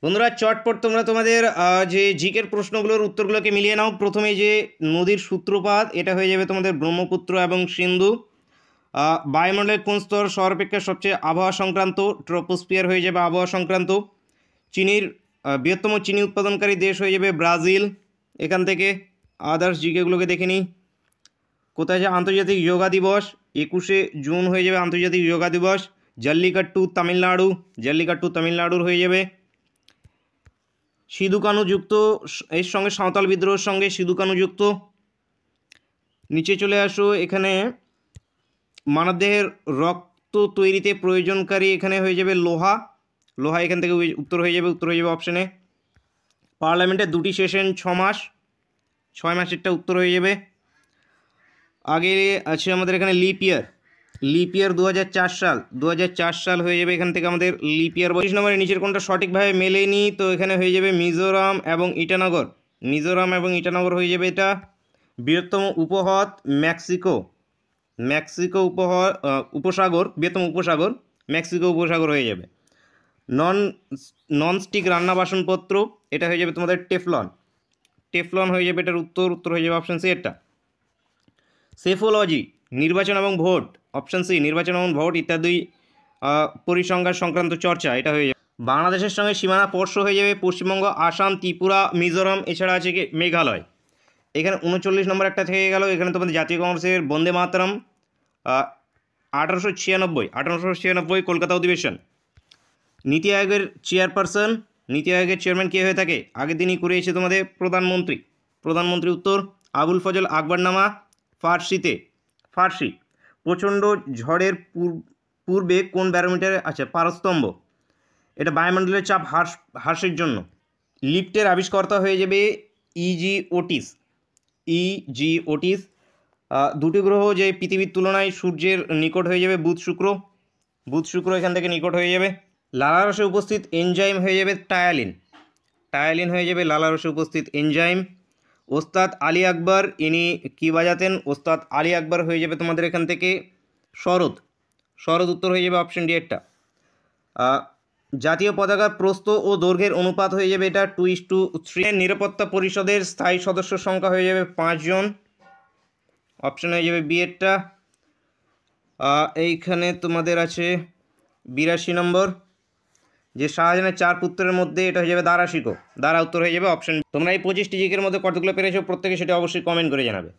বন্ধুরা চটপট তোমরা তোমাদের যে জিকের প্রশ্নগুলোর উত্তরগুলোকে মিলিয়ে নাও। প্রথমে যে নদীর সূত্রপাত, এটা হয়ে যাবে তোমাদের ব্রহ্মপুত্র এবং সিন্ধু। বায়ুমণ্ডলের কোন স্তর সর্বাপেক্ষা সবচেয়ে আবহাওয়া সংক্রান্ত? ট্রপোস্ফিয়ার হয়ে যাবে আবহাওয়া সংক্রান্ত। চিনির বৃহত্তম চিনি উৎপাদনকারী দেশ হয়ে যাবে ব্রাজিল। এখান থেকে আদার্স জিকেগুলোকে দেখে নিই। কোথায় যে আন্তর্জাতিক যোগা দিবস? 21শে জুন হয়ে যাবে আন্তর্জাতিক যোগা দিবস। জল্লিকাট্টু তামিলনাড়ুর হয়ে যাবে। সিধু কানু যুক্ত এর সঙ্গে সাঁওতাল বিদ্রোহের সঙ্গে সিধু কানু যুক্ত। নিচে চলে আসো, এখানে মানবদেহের রক্ত তৈরিতে প্রয়োজনকারী এখানে হয়ে যাবে লোহা। এখান থেকে উত্তর হয়ে যাবে অপশানে। পার্লামেন্টের দুটি সেশন 6 মাস, 6 মাসেরটা উত্তর হয়ে যাবে। আগে আছে আমাদের এখানে লিপ ইয়ার 2004 সাল হয়ে যাবে। এখান থেকে আমাদের লিপ ইয়ার 25 নম্বরের নিচের কোনটা সঠিকভাবে মেলেনি? তো এখানে হয়ে যাবে মিজোরাম এবং ইটানগর হয়ে যাবে। এটা বৃহত্তম উপহ্রদ মেক্সিকো উপসাগর, বৃহত্তম উপসাগর মেক্সিকো উপসাগর হয়ে যাবে। ননস্টিক রান্না বাসনপত্র, এটা হয়ে যাবে তোমাদের টেফলন হয়ে যাবে। এটার উত্তর হয়ে যাবে অপশান সি এটা। সেফোলজি, নির্বাচন এবং ভোট, অপশান সি নির্বাচন এবং ভোট ইত্যাদি পরিসংখ্যান সংক্রান্ত চর্চা, এটা হয়ে যাবে। বাংলাদেশের সঙ্গে সীমানা স্পর্শ হয়ে যাবে পশ্চিমবঙ্গ, আসাম, ত্রিপুরা, মিজোরাম, এছাড়া আছে কি মেঘালয়। এখানে 39 নম্বর একটা থেকে গেল। এখানে তোমাদের জাতীয় কংগ্রেসের বন্দে মাতরম 1896 কলকাতা অধিবেশন। নীতি আয়োগের চেয়ারম্যান কে হয়ে থাকে? আগের দিনই করে এসে তোমাদের প্রধানমন্ত্রী উত্তর। আবুল ফজল আকবরনামা ফার্সি। প্রচণ্ড ঝড়ের পূর্বে কোন ব্যারোমিটারে আছে? পারস্তম্ভ, এটা বায়ুমণ্ডলের চাপ হ্রাসের জন্য। লিফটের আবিষ্কর্তা হয়ে যাবে ইজি ওটিস। দুটি গ্রহ যে পৃথিবীর তুলনায় সূর্যের নিকট হয়ে যাবে বুধ শুক্র এখান থেকে নিকট হয়ে যাবে। লালারসে উপস্থিত এনজাইম হয়ে যাবে টায়ালিন হয়ে যাবে লালারসে উপস্থিত এনজাইম। ওস্তাদ আলী আকবর ইনি কি বাজাতেন? ওস্তাদ আলী আকবর হয়ে যাবে তোমাদের এখান থেকে শরৎ উত্তর হয়ে যাবে অপশন ডি একটা। জাতীয় পতাকার প্রস্থ ও দৈর্ঘ্যের অনুপাত হয়ে যাবে এটা 2:3। নিরাপত্তা পরিষদের স্থায়ী সদস্য সংখ্যা হয়ে যাবে 5 জন, অপশন হয়ে যাবে বি এরটা। এইখানে তোমাদের আছে 82 নম্বর, যে শাহজাহানের 4 পুত্রের মধ্যে এটা হয়ে যাবে দারা উত্তর হয়ে যাবে অপশন। তোমরা এই 25টি জিকের মধ্যে কতগুলো পেরেছো প্রত্যেকে সেটা অবশ্যই কমেন্ট করে জানাবে।